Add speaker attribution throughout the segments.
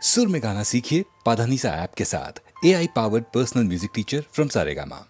Speaker 1: सुर में गाना सीखिए पाधानीसा ऐप के साथ। AI powered personal music teacher from Saregama.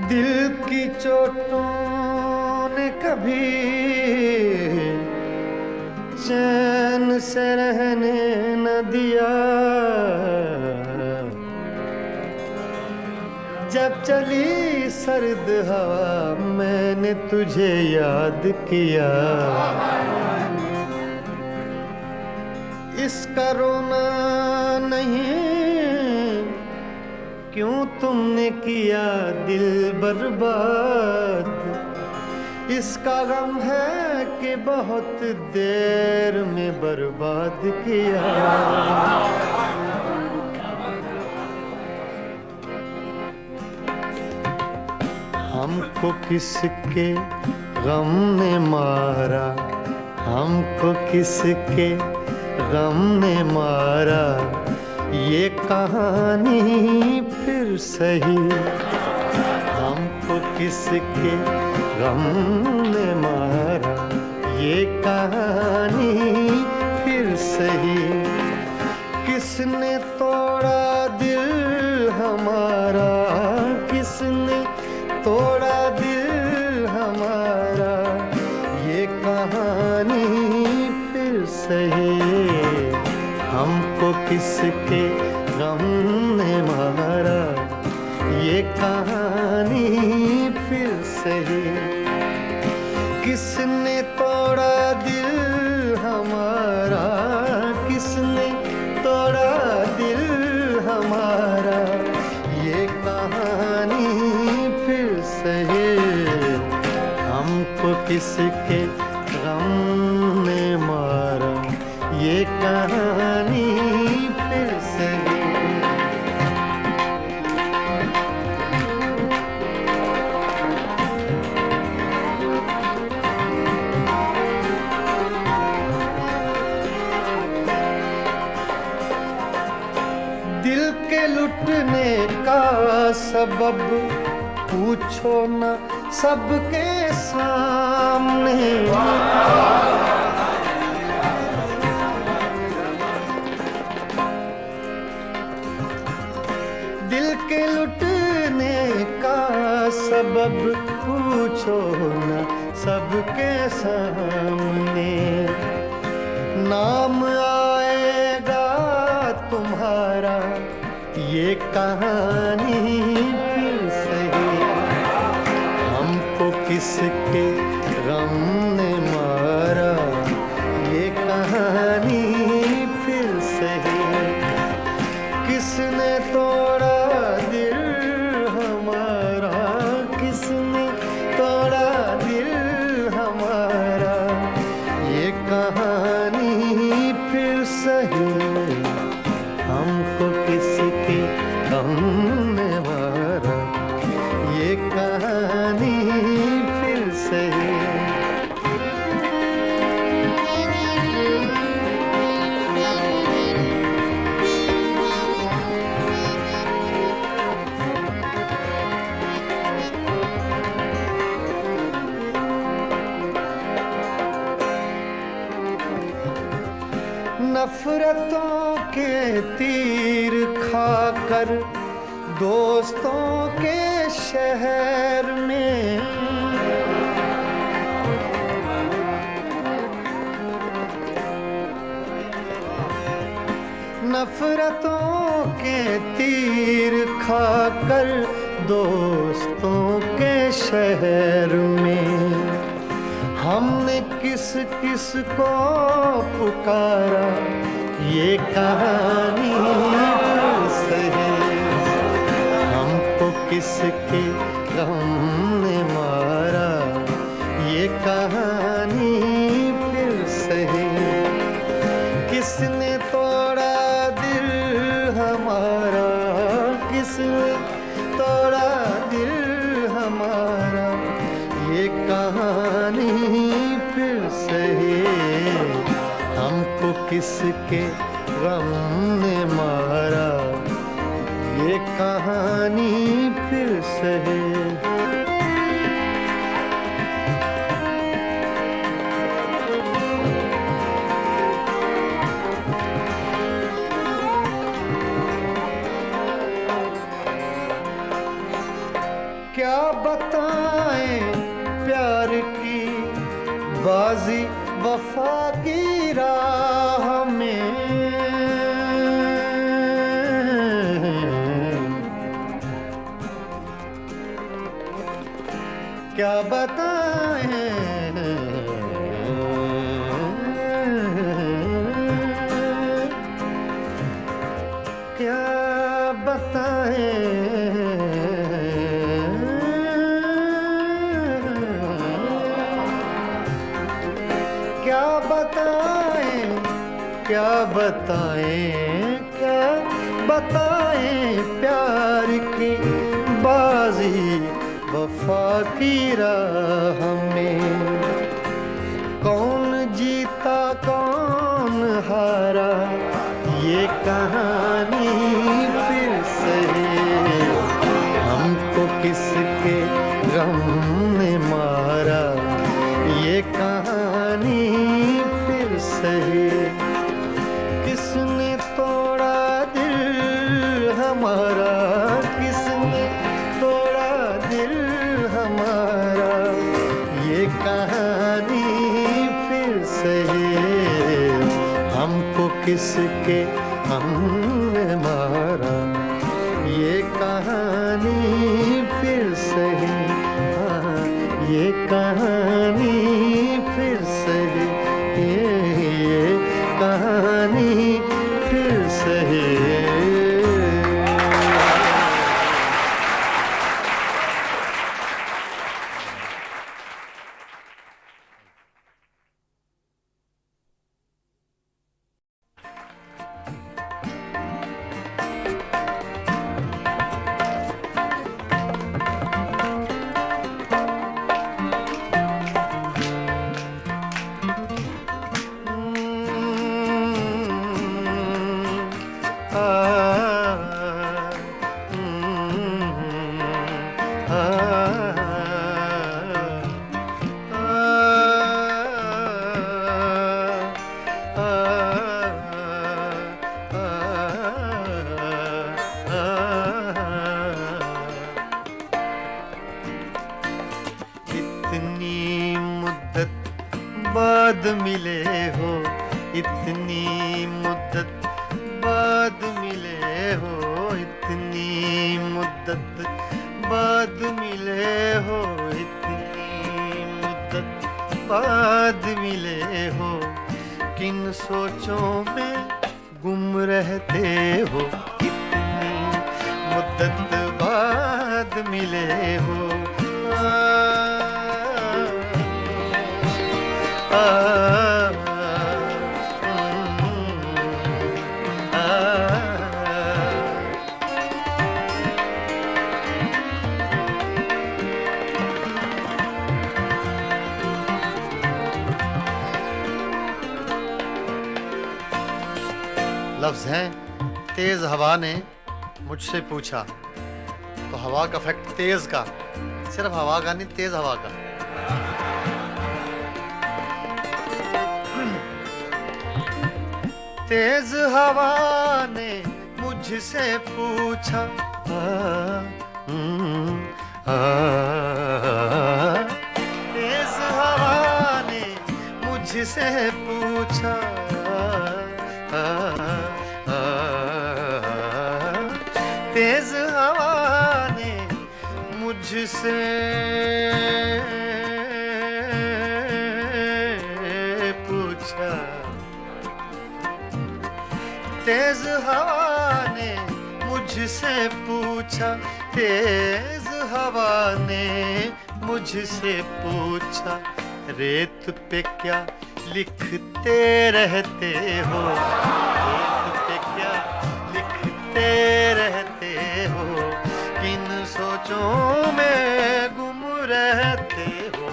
Speaker 2: दिल की चोटों ने कभी चैन से रहने न दिया। जब चली सर्द हवा मैंने तुझे याद किया। इसका रोना नहीं क्यों तुमने किया दिल बर्बाद। इसका गम है कि बहुत देर में बर्बाद किया। हमको किसके गम ने मारा, हमको किसके गम ने मारा। ये कहानी फिर सही, हमको किसके गम ने मारा। ये कहानी फिर सही, किसने तोड़ा दिल हमारा, किसने तोड़ा दिल हमारा। ये कहानी फिर सही, हमको किसके गम ने मारा। ये कहानी फिर सही, किसने तोड़ा दिल हमारा, किसने तोड़ा दिल हमारा। ये कहानी फिर सही, हमको किसके गम ने मारा। ये कहानी फिर सही। दिल के लुटने का सबब पूछो न सबके सामने। दिल के लुटने का सबब पूछो न सबके सामने। नाम आएगा तुम्हारा, ये कहानी फिर सही। हमको किसके गम ने मारा। ये कहानी फिर सही, किसने तोड़ा दिल हमारा, किसने तोड़ा दिल हमारा। ये कहानी फिर सही, हमको किसके गम ने मारा। ये कहानी फिर सही। नफरतों के तीर खाकर दोस्तों के शहर में। नफरतों के तीर खाकर दोस्तों के शहर में। हमने किस किस को पुकारा। ये कहानी फिर सही, हमको किसके गम ने मारा। ये कहानी फिर सही, किसने तोड़ा दिल हमारा, किसने तोड़ा दिल हमारा, ये कहानी फिर सही। हमको किसके गम ने मारा, ये कहानी फिर सही। क्या बताएं प्यार की बाजी वफा की राह में, क्या बताएं, क्या बताएं, क्या बताएं, क्या बताएं, क्या बताएं प्यार की बाजी वफा की राह में। कौन जीता कौन हारा, ये कहानी फिर सही। हमको किसके गम ने मारा, ये कहानी फिर सही। किसने तोड़ा दिल हमारा, किसने तोड़ा दिल हमारा, ये कहानी फिर सही। हमको किसके हमने मारा, ये कहानी फिर सही। हाँ, ये कहानी फिर सही, ये कहानी फिर सही। इतनी मुद्दत बाद मिले हो, इतनी मुद्दत बाद मिले हो, इतनी मुद्दत बाद मिले हो, इतनी मुद्दत बाद मिले हो। किन सोचों में गुम रहते हो, इतनी मुद्दत बाद मिले हो। लफ्ज हैं तेज हवा ने मुझसे पूछा, तो हवा का फैक्ट तेज का, सिर्फ हवा का नहीं, तेज हवा का। तेज हवा ने मुझसे पूछा, तेज हवा ने मुझसे पूछा, तेज हवा ने मुझसे पूछा, तेज हवा ने मुझसे पूछा, तेज हवा ने मुझसे पूछा, रेत पे क्या लिखते रहते हो, रेत पे क्या लिखते रहते हो। किन सोचों में गुम रहते हो,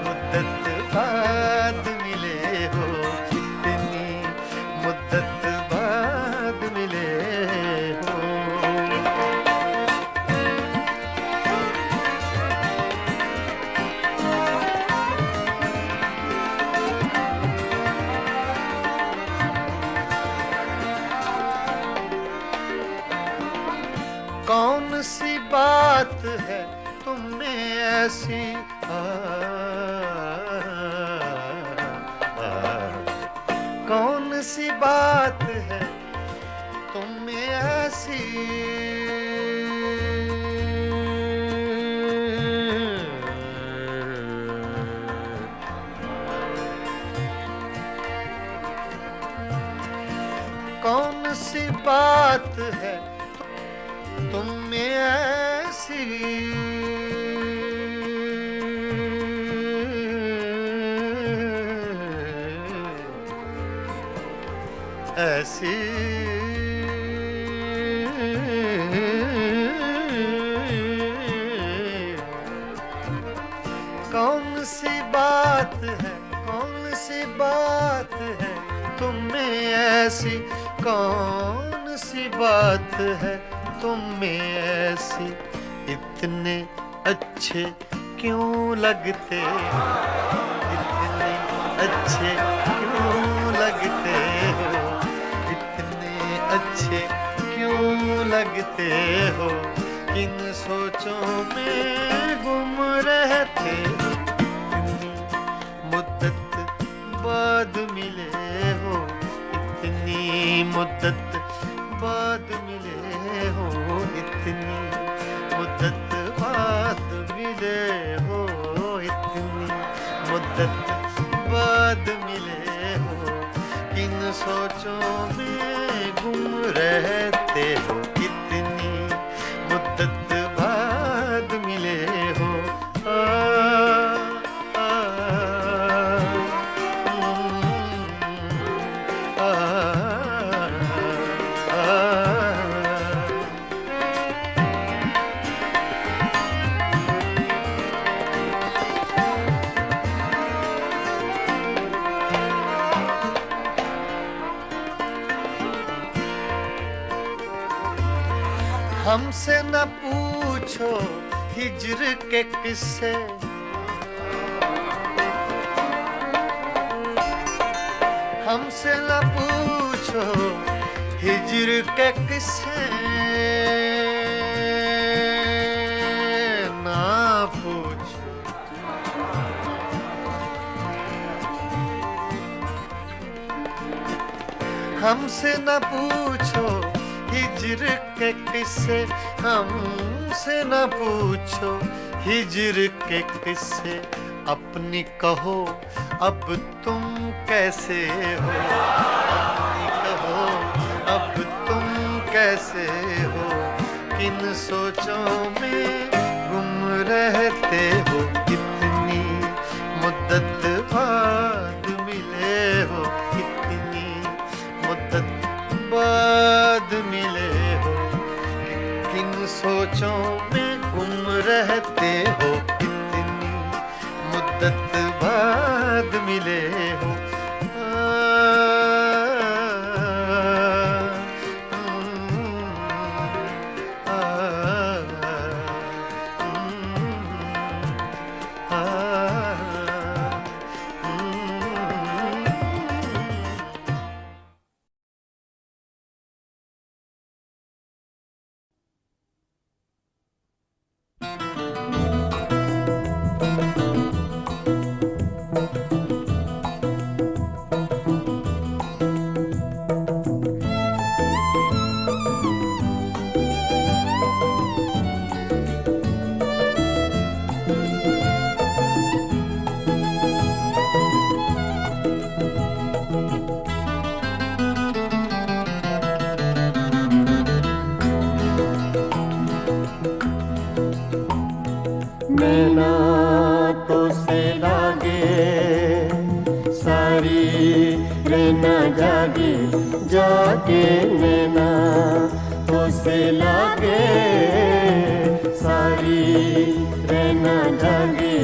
Speaker 2: मुद्दत बाद मिले हो, कितनी मुद्दत बाद मिले हो। कौन सी बात है तुम में ऐसी कौन सी बात है तुम में ऐसी कौन सी बात है तुम में ऐसी ऐसी कौन सी बात है, कौन सी बात है तुम में ऐसी, कौन सी बात है तुम में ऐसी, इतने अच्छे क्यों लगते, इतने अच्छे क्यों लगते हो, इतने अच्छे क्यों लगते हो, किन सोचों में गुम रहते हो, इतनी मुद्दत बाद मिले हो, इतनी मुद्दत बाद मिले हो, इतनी मुद्दत बाद मिले हो, इतनी मुद्दत बाद मिले हो, किन सोचों में गुम रहते हो, इतनी मुद्दत बाद मिले हो। हमसे न पूछो हिज्र के किस्से, हमसे न पूछो हिज्र के किस्से, ना पूछो हमसे न पूछो हिज्र के किस्से, हमसे न पूछो हिज्र के किस्से, अपनी कहो अब तुम कैसे हो, अपनी कहो अब तुम कैसे हो, किन सोचों में गुम रहते हो, इतनी मुद्दत बाद मिले हो, इतनी मुद्दत बाद मिले हो, किन सोचों में गुम रहते हो, इतनी मुद्दत बाद मिले हो।
Speaker 3: नैना तो से लागे सारी रहना जागे जागे, नैना तो से लागे सारी रहना जागे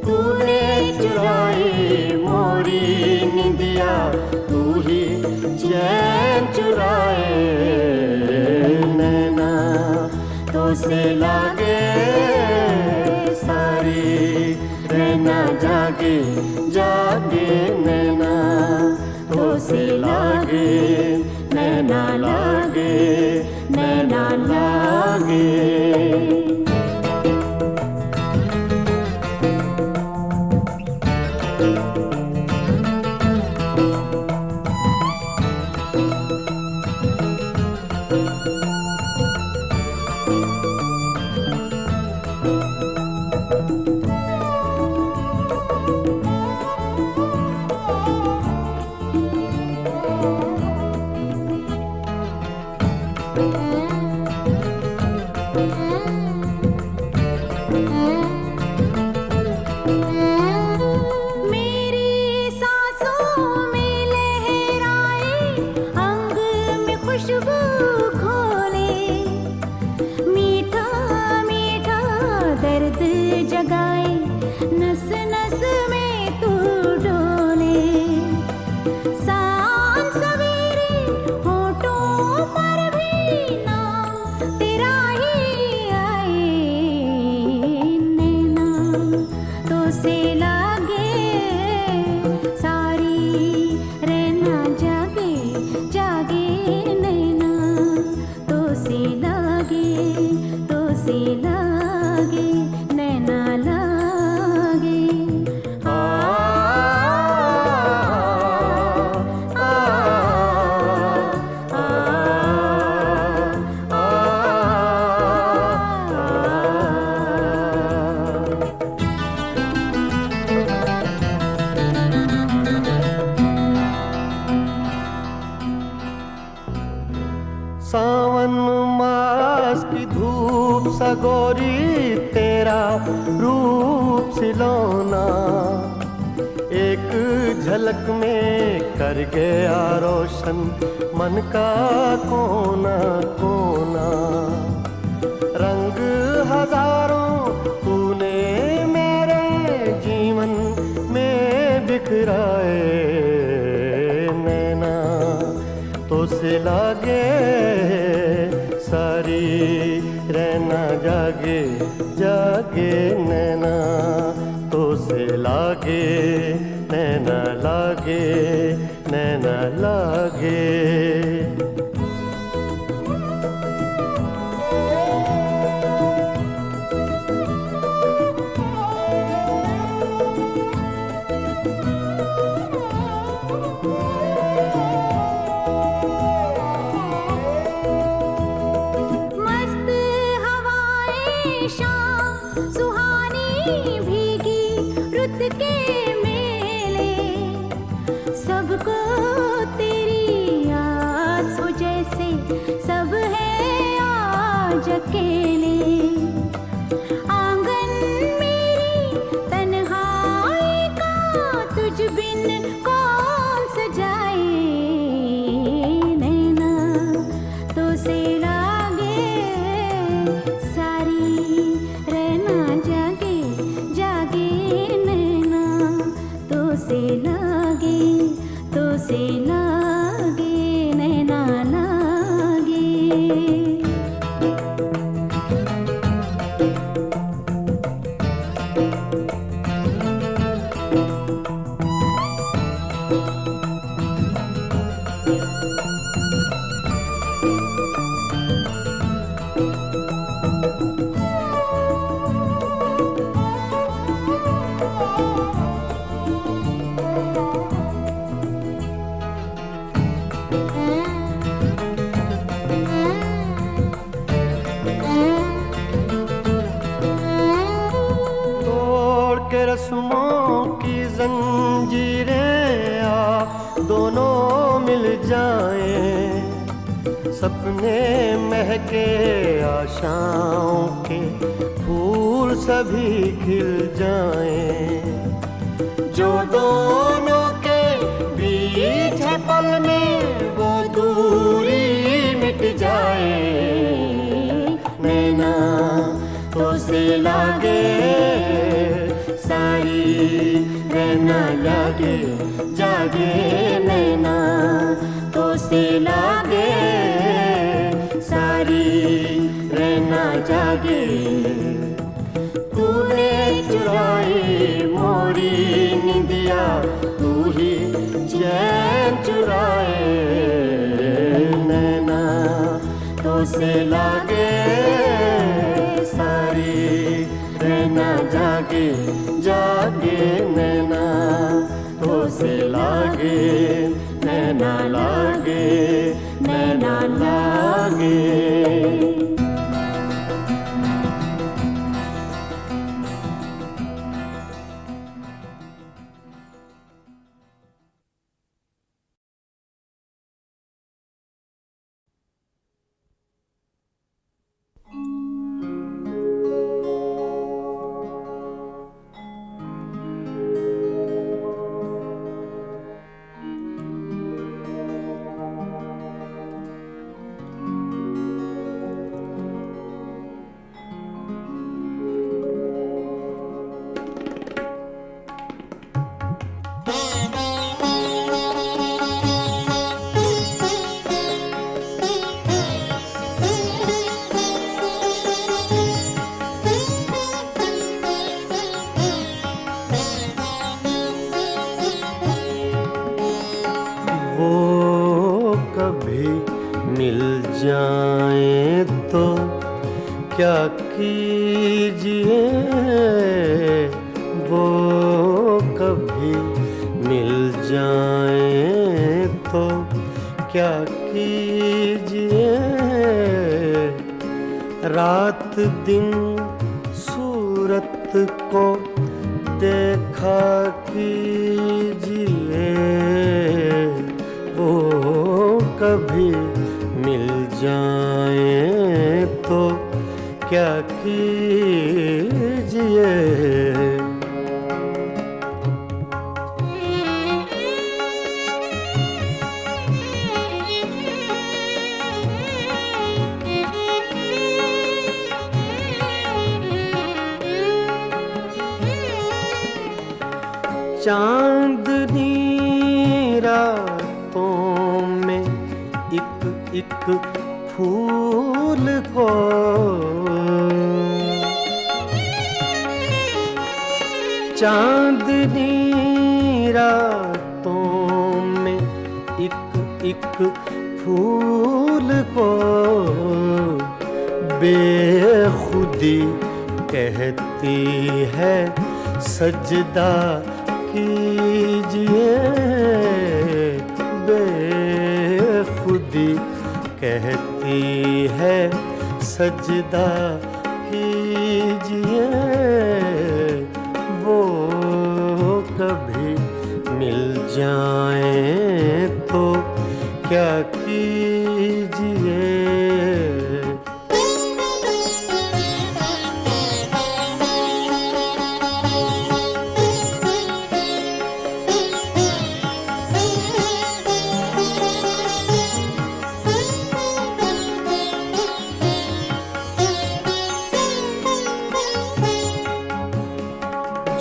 Speaker 3: तूने चुराई मोरी निंदिया तू ही चैन चुराए नैना तो से लागे सारी रहना जागे जागे नैना तो से लागे नैना लागे नैना लागे सावन मास की धूप सगोरी तेरा रूप सिलौना एक झलक में कर गया रोशन मन का कोना कोना रंग हजारों तूने मेरे जीवन में बिखराए नैना तो से लागे सारी रहना जागे जागे नैना तो से लागे नैना लागे नैना लागे
Speaker 4: सुहानी भीगी रुत के मेले सबको तेरी आस हो जैसे सब है आज अकेले आंगन मेरी तन्हाई का तुझ बिन कौन सजाए नैना तो से लागे सारी रहना जागे जागे नैना तो से लागे नैना लागे
Speaker 3: रस्मों की जंजीरें आ दोनों मिल जाएं सपने महके आशाओं के फूल सभी खिल जाएं जो दोनों के बीच है पल में वो दूरी मिट जाए चुराए नैना तो से लागे सारी रहना जागे जागे नैना तो से लागे सारी रहना जागे तूने चुराई मोरी निंदिया तू ही चैन चुराए नैना तो से लागे सारी रहना जागे जागे नैना तो से लागे नैना लागे नैना लागे जाए तो क्या कीजिए वो कभी मिल जाए तो क्या कीजिए रात दिन सूरत को देखा कीजिए वो कभी मिल जाए तो क्या कीजिए चांदनी रातों में एक फूल को चांदनी रातों में एक फूल को बेखुदी कहती है सजदा कीजिए बेखुदी कहती है सजदा कीजिए वो कभी मिल जाए तो क्या कीजिए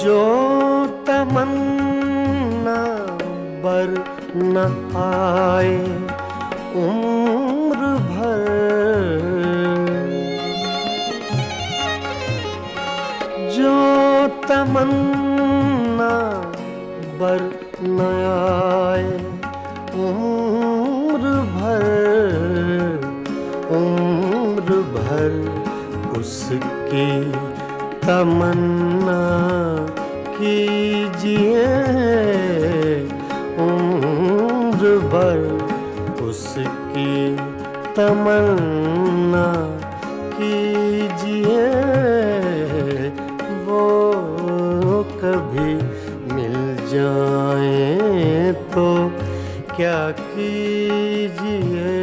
Speaker 3: जो तमन्ना बर न आए उम्र भर जो तमन्ना बर न आए उम्र भर उसकी तमन्ना कीजिए उम्र भर उसकी तमन्ना कीजिए वो कभी मिल जाए तो क्या कीजिए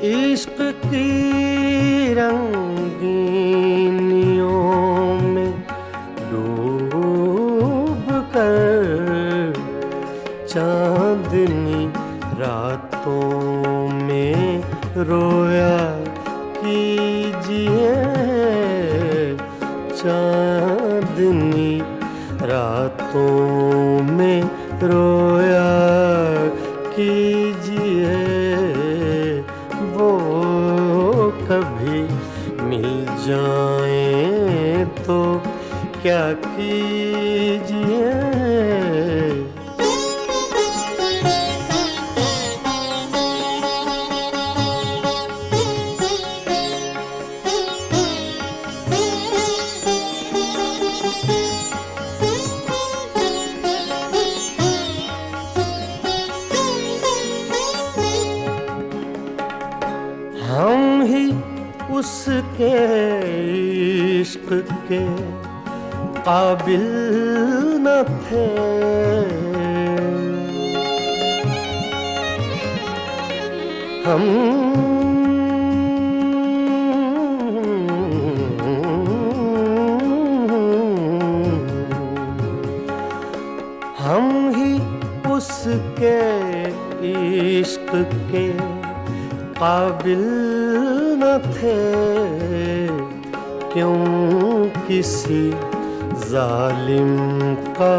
Speaker 3: इश्क की रंगीनियों में डूब कर चांदनी रातों में रोया कीजिए, चांदनी रातों में रोया कीजिए, वो कभी मिल जाएं तो क्या कीजिए। हम ही उसके इश्क के काबिल न थे, हम ही उसके इश्क के काबिल न थे, क्यों किसी जालिम का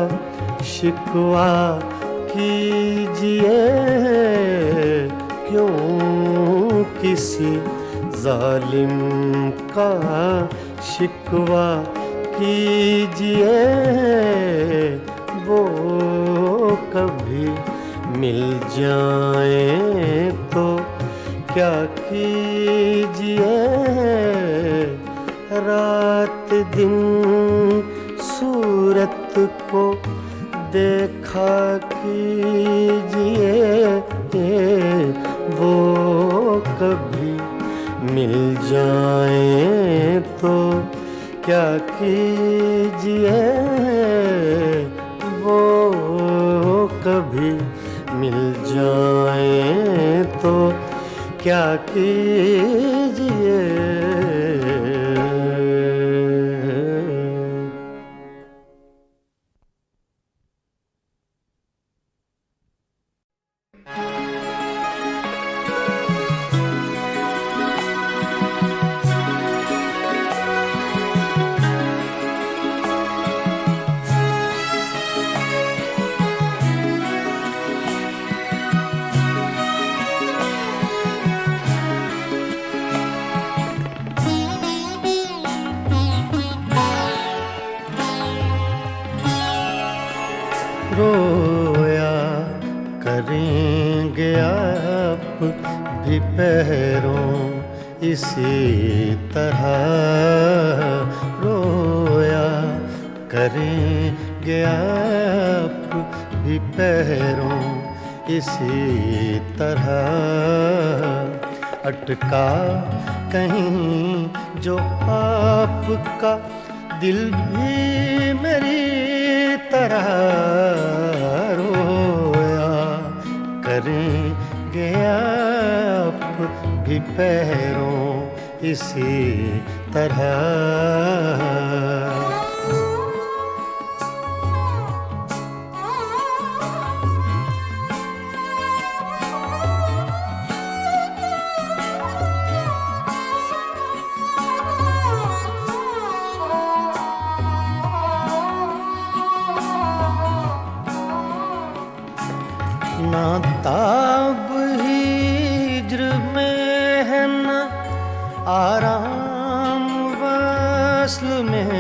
Speaker 3: शिकवा कीजिए, क्यों किसी जालिम का शिकवा कीजिए, वो कभी मिल जाएं तो क्या कीजिए। रात दिन सूरत को देखा कीजिए, वो कभी मिल जाएं तो क्या कीजिए, वो कभी मिल जाएं तो क्या कीजिए। रोया करेंगे आप भी पैरों इसी तरह, रोया करेंगे आप भी पैरों इसी तरह, अटका कहीं जो आपका दिल भी मेरी तरह, रोया करेंगे आप भी पैरों इसी तरह। ना ताब हिज्र में है ना आराम वस्ल में,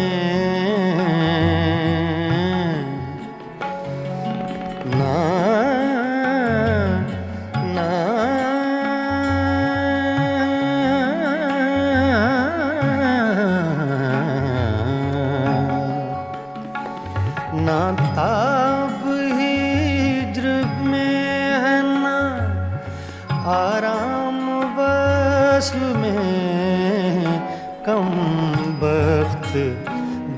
Speaker 3: ना ना ना ताब हिज्र में है ना आराम वस्ल में, कम बख्त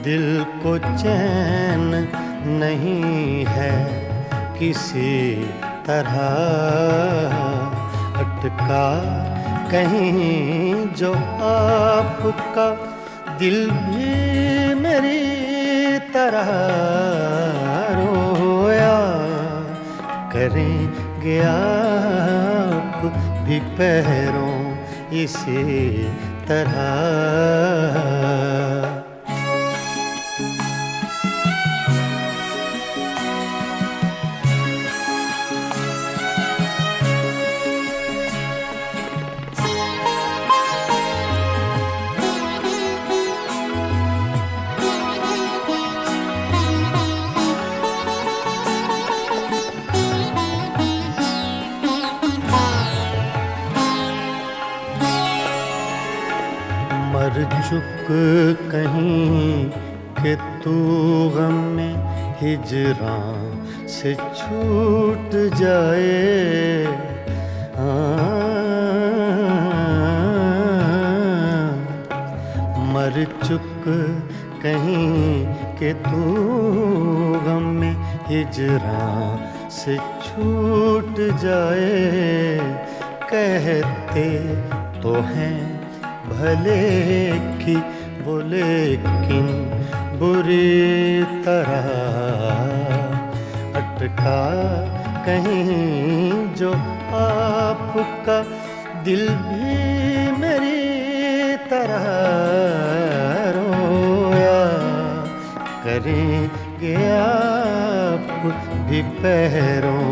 Speaker 3: दिल को चैन नहीं नहीं है किसी तरह अटका कहीं जो आपका दिल भी मेरी तरह रोया करेंगे आप भी पैरों इसी तरह। मर चुक कहीं कि तू गम में हिजरां से छूट जाए। मर चुक कहीं कि तू गम में हिजरां से छूट जाए। कहते तो हैं भले की वो लेकिन बुरी तरह अटका कहीं जो आपका दिल भी मेरी तरह रोया करेंगे आप भी पैरों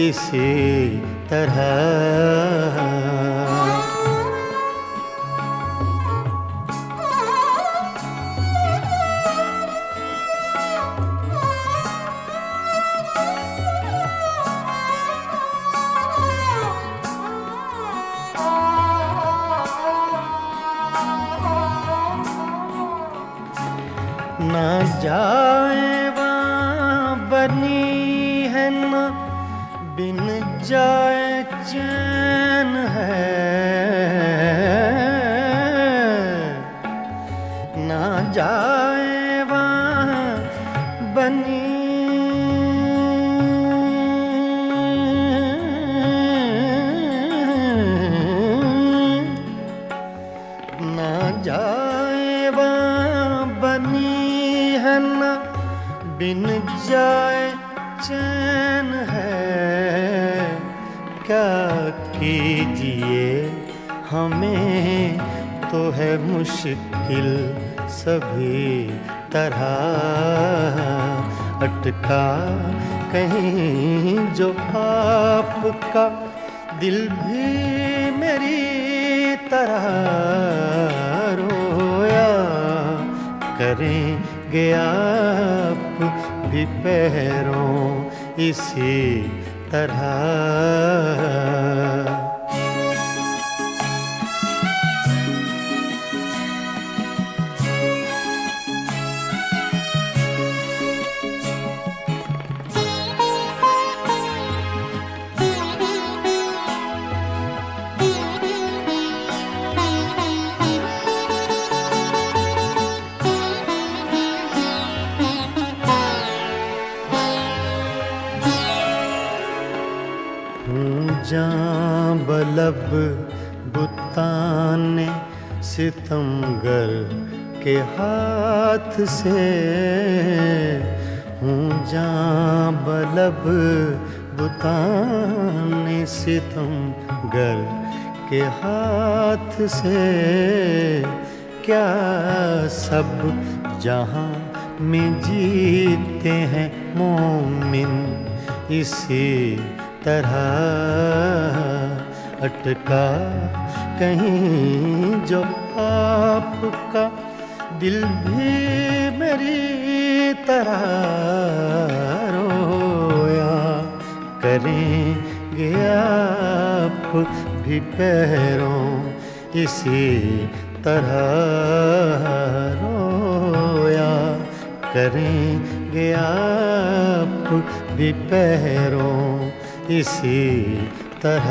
Speaker 3: इसी तरह। ना जाए वहाँ बनी है ना बिन जाए चैन है। ना जाए वहाँ बनी ना जाए वहाँ बनी है ना बिन जाए चैन है। क्या कीजिए हमें तो है मुश्किल सभी तरह अटका कहीं जो आपका दिल भी मेरी तरह रोया करेंगे आप भी पैरों इसी तरह। जां बलब बुताने सितमगर के हाथ से हूँ जां बलब बुताने सितमगर के हाथ से। क्या सब जहाँ में जीते हैं मोमिन इसी तरह अटका कहीं जो आपका दिल भी मेरी तरह रोया करेंगे आप भी पैरों इसी तरह रोया करेंगे आप भी पैरों इसी तरह।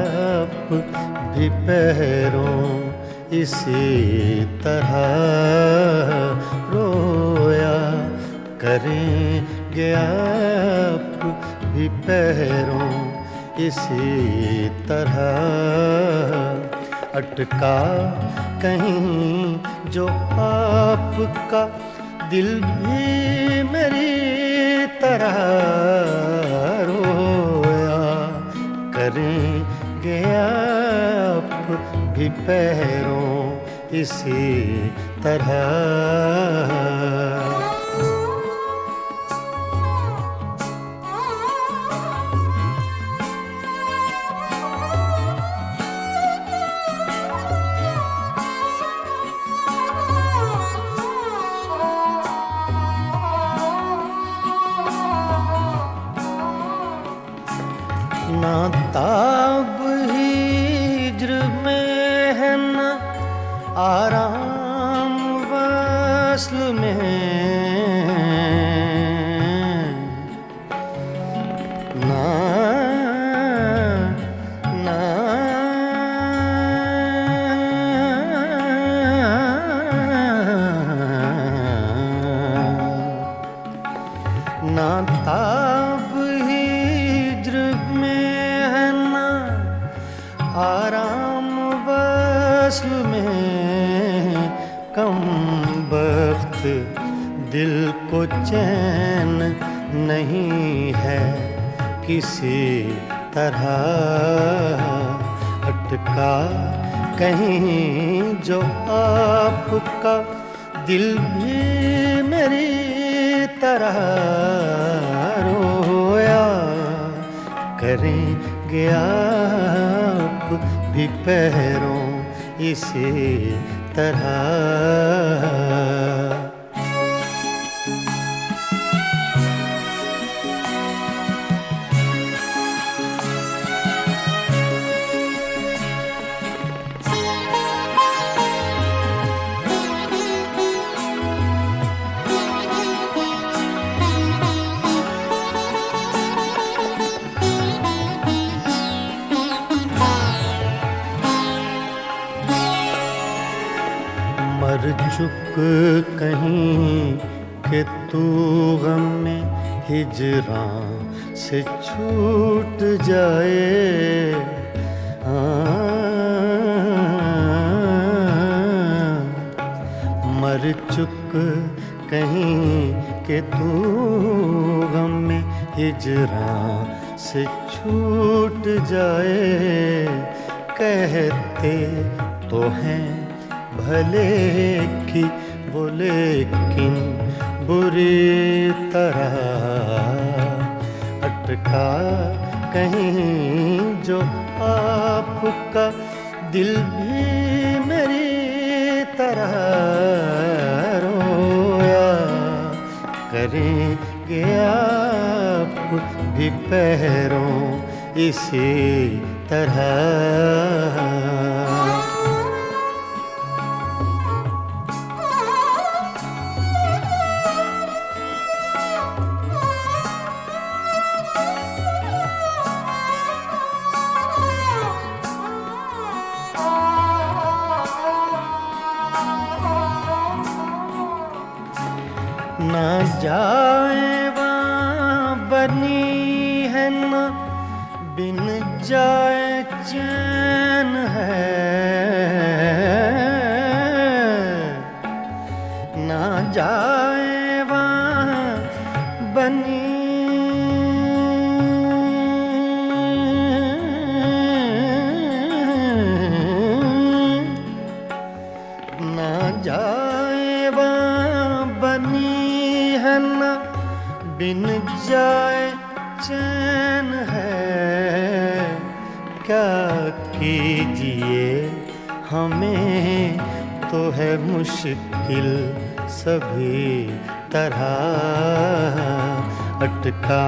Speaker 3: आप भी पैरों इसी तरह रोया करेंगे आप भी पैरों इसी तरह अटका कहीं जो आपका दिल भी मेरी तरह रोया करेंगे आप भी पैरों इसी तरह ना ताब हिज्र में है न आराम वस्ल में ना ना ना ताब हिज्र आराम वस्ल में कम बख्त दिल को चैन नहीं है किसी तरह अटका कहीं जो आपका दिल भी मेरी तरह रोया करेंगे आप भी पैरों इसी तरह मर चुक कहीं कि तू गम में हिजरां से छूट जाए मर चुक कहीं कि तू गम में हिजरां से छूट जाए कहते तो हैं भले की वो लेकिन बुरी तरह अटका कहीं जो आपका दिल भी मेरी तरह रोया करेंगे आप भी पैरों इसी तरह ना जाए वहाँ बनी है न बिन जाए चैन है ना जाए वहाँ बनी ना जाए वहाँ बनी है न बिन जाए चैन है क्या कीजिए हमें तो है मुश्किल सभी तरह अटका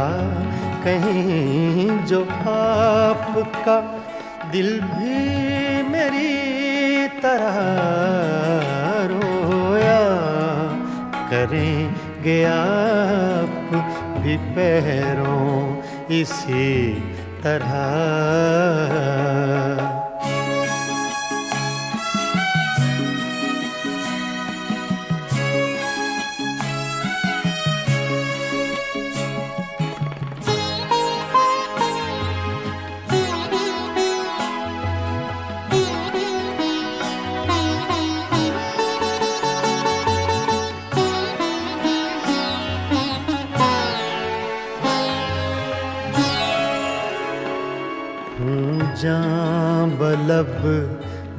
Speaker 3: कहीं जो आपका दिल भी मेरी तरह रोया करेंगे आप भी पैरों इसी तरह। जां बलब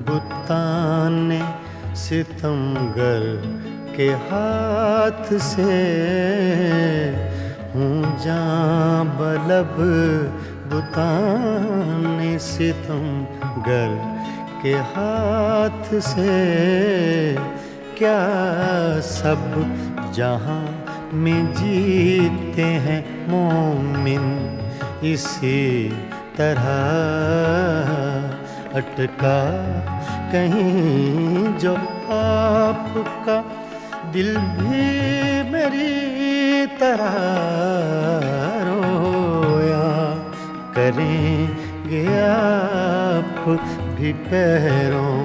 Speaker 3: बुताने सितमगर के हाथ से हूँ, जां बलब बुताने सितमगर के हाथ से। क्या सब जहाँ में जीते हैं मोमिन इसी तरह, अटका कहीं जो आपका दिल भी मेरी तरह रोया करेंगे आप भी पैरों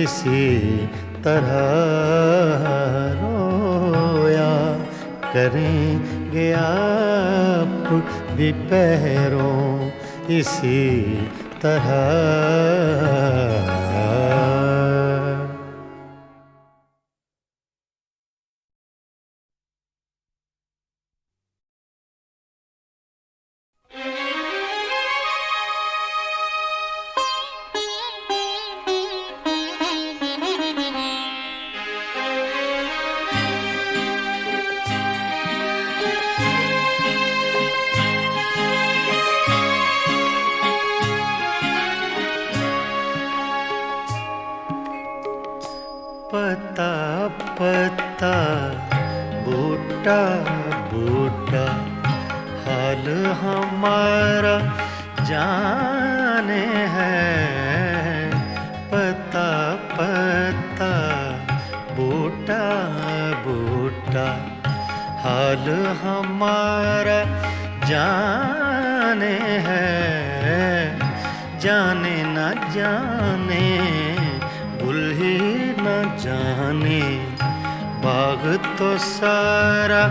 Speaker 3: इसी तरह, रोया करेंगे आप भी पैरों इसी तरह। पता पता बूटा बूटा हाल हमारा जाने है। पता पता बूटा बूटा हाल हमारा जाने है। जाने न जाने गुल ही न जाने बाग तो सारा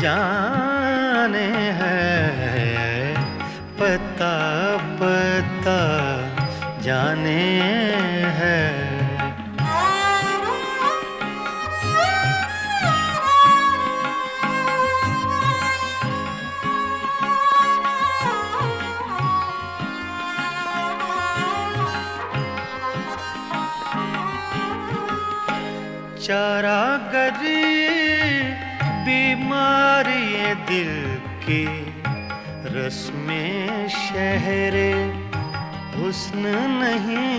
Speaker 3: जाने है। पता पता जाने है। चारा गरी बीमारी दिल की रस्में शहरे हुस्न नहीं।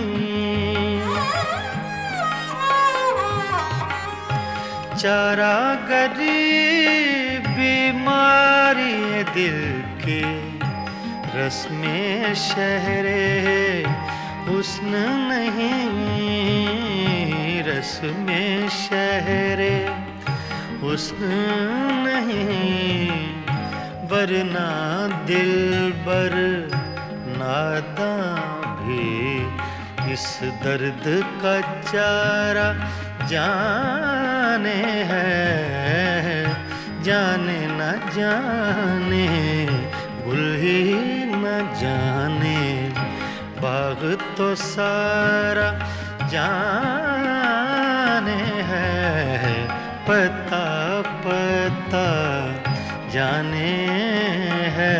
Speaker 3: चारा गरी बीमारी दिल की रस्में शहरे हुस्न नहीं। रस्में शहरे हुस्न नहीं, वरना दिलबर नादां भी इस दर्द का चारा जाने है। जाने न जाने गुल ही न जाने बाग तो सारा जाने है। पता पता जाने है।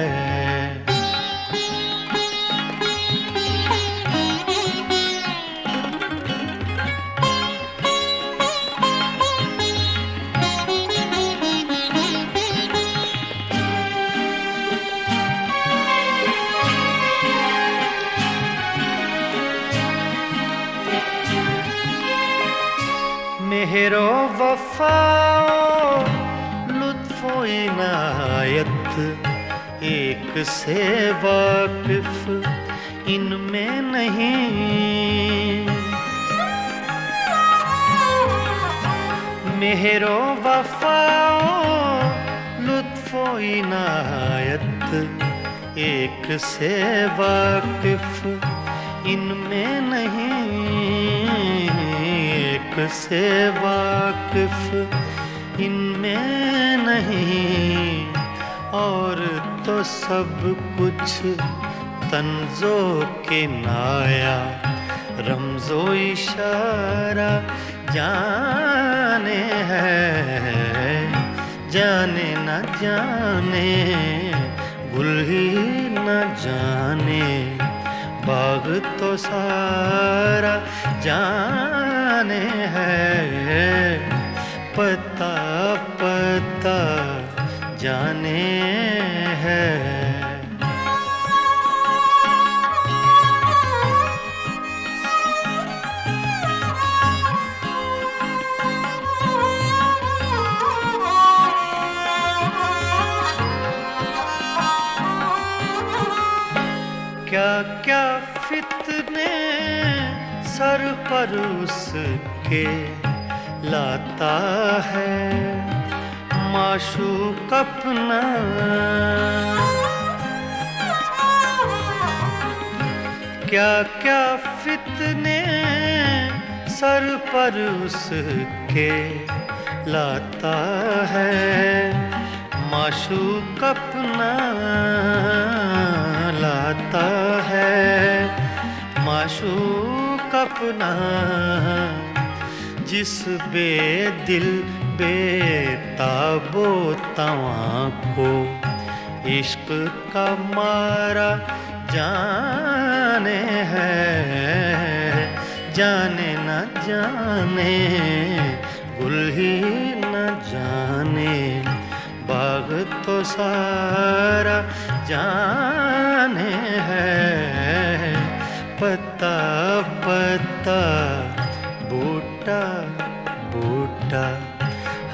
Speaker 3: मेहरो वफाओ लुत्फो इनायत एक से वाकिफ इनमें नहीं। मेहरो वफाओ लुत्फो इनायत एक से वाकिफ इनमें नहीं, एक से वाकिफ इनमें नहीं, और तो सब कुछ तंजो के नाया, रमजो इशारा जाने है, जाने न जाने गुल ही न जाने, बाग तो सारा जाने है, पता पता जाने है। क्या क्या फितने सर पर उसके लाता है माशूक अपना, क्या क्या फितने सर पर उसके लाता है माशूक अपना, लाता है माशूक अपना, जिस बेदिल बेताबो तवां को इश्क का मारा जाने है, जाने न जाने गुल ही न जाने, बाग तो सारा जाने है, पता पता बूटा बूटा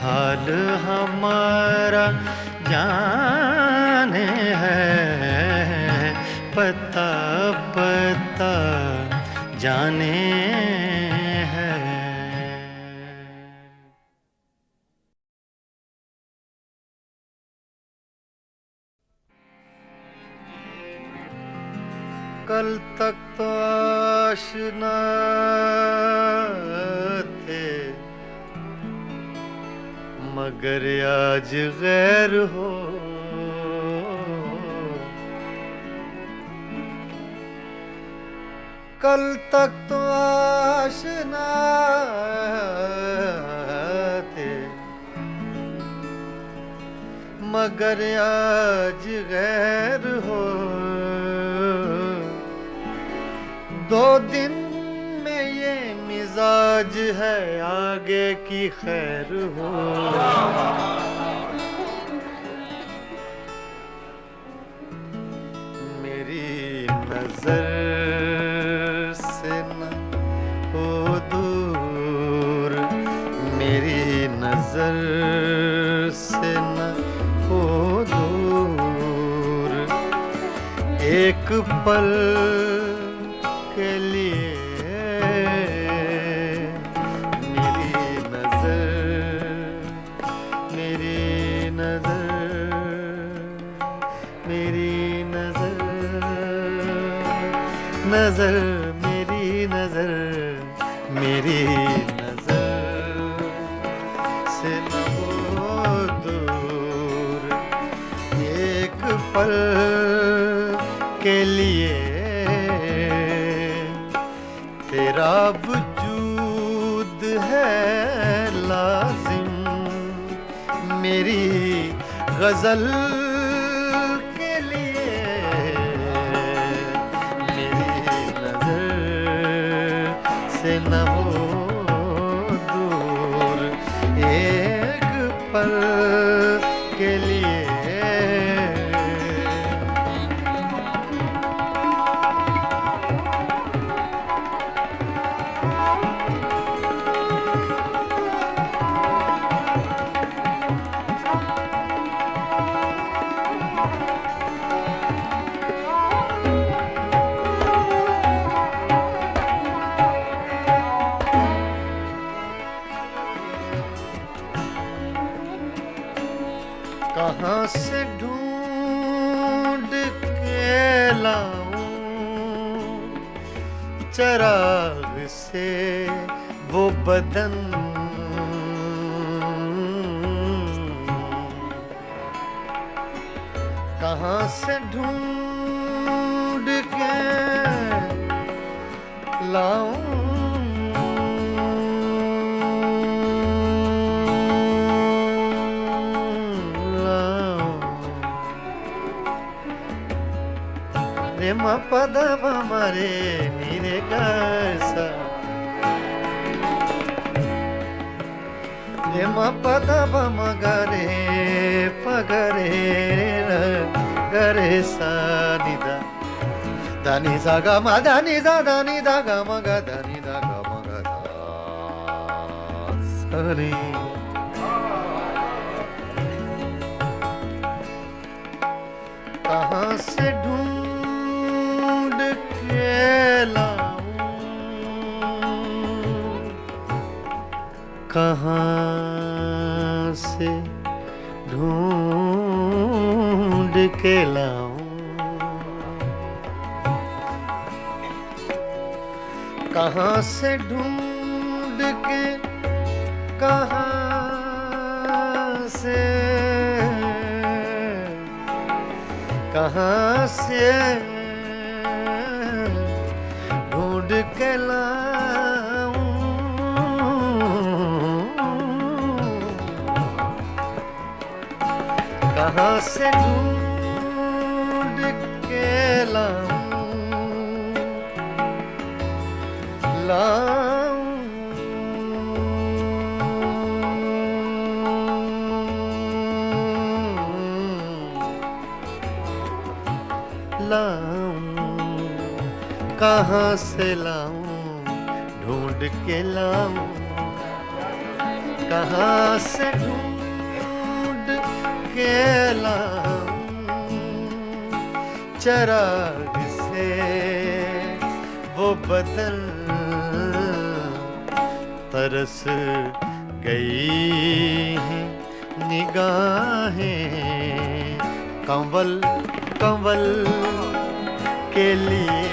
Speaker 3: हाल हमारा जाने है, पता पता जाने है। कल तक तो आशना थे, मगर आज गैर हो, कल तक तो आशना थे, मगर आज गैर हो, दो दिन में ये मिजाज है आगे की खैर हो, मेरी नजर से न हो दूर, मेरी नजर से न हो दूर, एक पल के लिए मेरी नजर, मेरी नजर, मेरी नजर, नजर मेरी नजर, मेरी नजर से न हो दूर, एक पल के लिए तेरा वजूद है लाजिम, मेरी गजल के लिए, मेरी नजर से न हो दूर, एक पल के लिए चराग से वो बदन कहाँ से ढूंढ के लाऊं रे म पद मरे नीरे सा रे म पद मगरे पगरे गरे सा निदा धनी सा ग म धनी सा धनी दा ग म ग धनी दा ग म ग धा सरे कहाँ से ढूंढ के लाऊं कहाँ से ढूंढ के लाऊं कहाँ से ढूंढ के कहाँ से ढूंढ के लाऊं कहाँ से ढूंढ के लाऊं कहाँ से लाऊं ढूंढ के लाऊं कहाँ से ढूंढ के लाऊं चराग से वो बदन तरस गई हैं निगाहें कंवल कंवल के लिए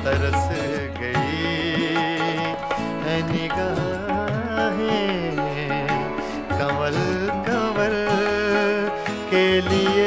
Speaker 3: तरस गई है निगाहें कंवल कंवल के लिए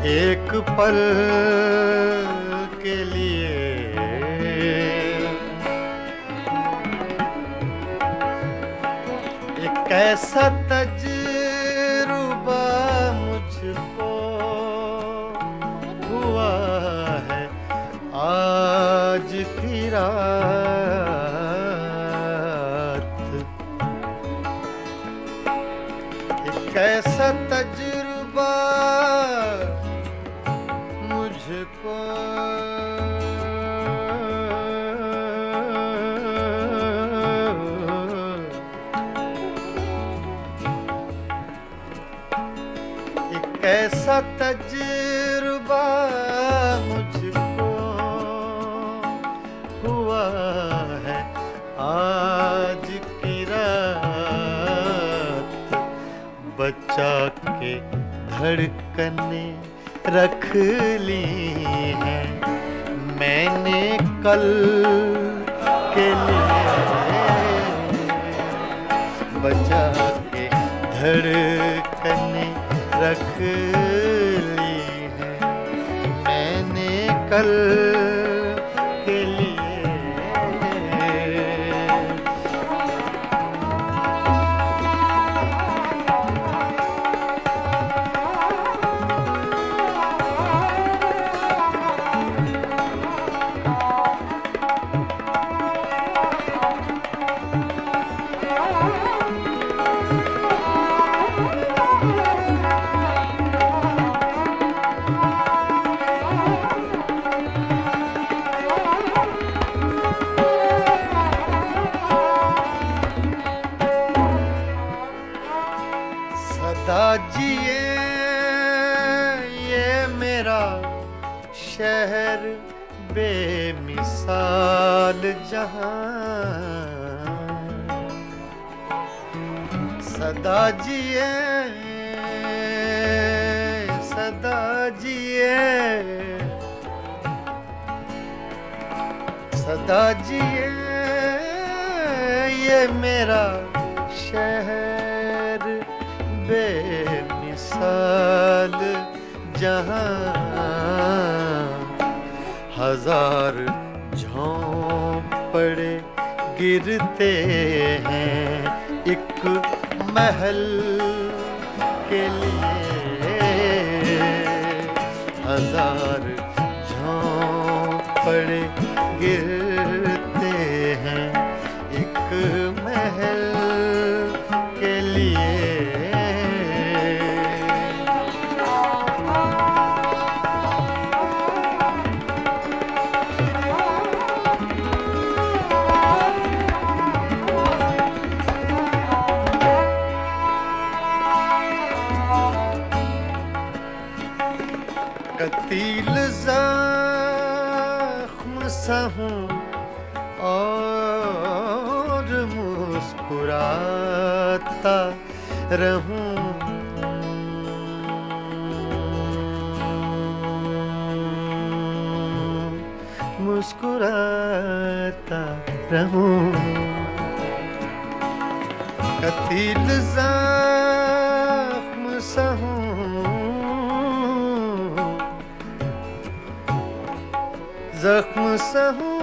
Speaker 3: एक पल के लिए एक ऐसा तजुर्बा मुझको हुआ है आज की रात एक ऐसा तजुर्बा मुझको एक ऐसा तजुर्बा मुझको हुआ है आज की रात बचा के धड़कने रख ली है मैंने कल के लिए बचा के धड़कने रख ली है मैंने कल के लिए सदा जिए ये मेरा शहर बेमिसाल जहां, सदा जिए सदा जिए सदा जिए ये मेरा शहर बेमिसाल जहां, हजार झोंपड़े गिरते हैं एक महल के लिए, हजार झोंपड़े गिरते हैं एक महल के लिए। कतील ज़ख्म सा हूँ और मुस्कुराता रहूं, मुस्कुराता रहूं। कतील ज़ख्म सा हूँ ज़ख्म सा हूँ,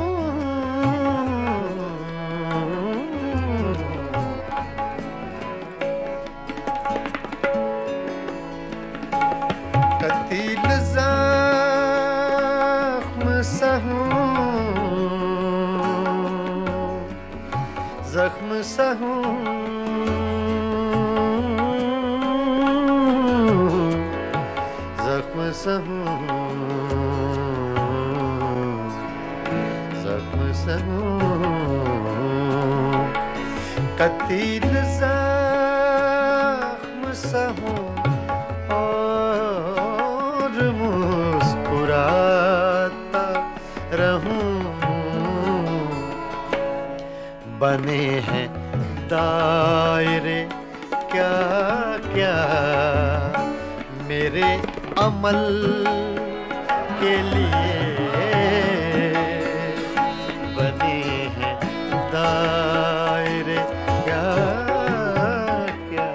Speaker 3: कतील ज़ख्म सा हूँ, ज़ख्म सा हूँ, ज़ख्म सा हूँ, ज़ख्म सा हूँ। कतील ज़ख्म सा हूँ और मुस्कुराता रहूं, बने हैं दायरे क्या क्या मेरे अमल के लिए, बने हैं दायरे क्या क्या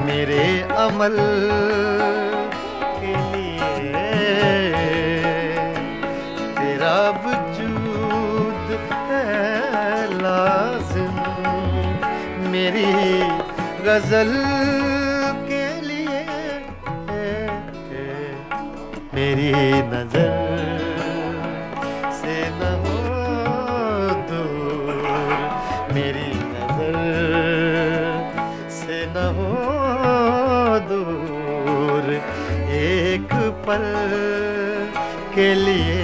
Speaker 3: मेरे अमल के लिए। तेरा वजूद है लाज़िम मेरी गज़ल के लिए, मेरी नज़र से न हो दूर, मेरी नज़र से न हो दूर, एक पल के लिए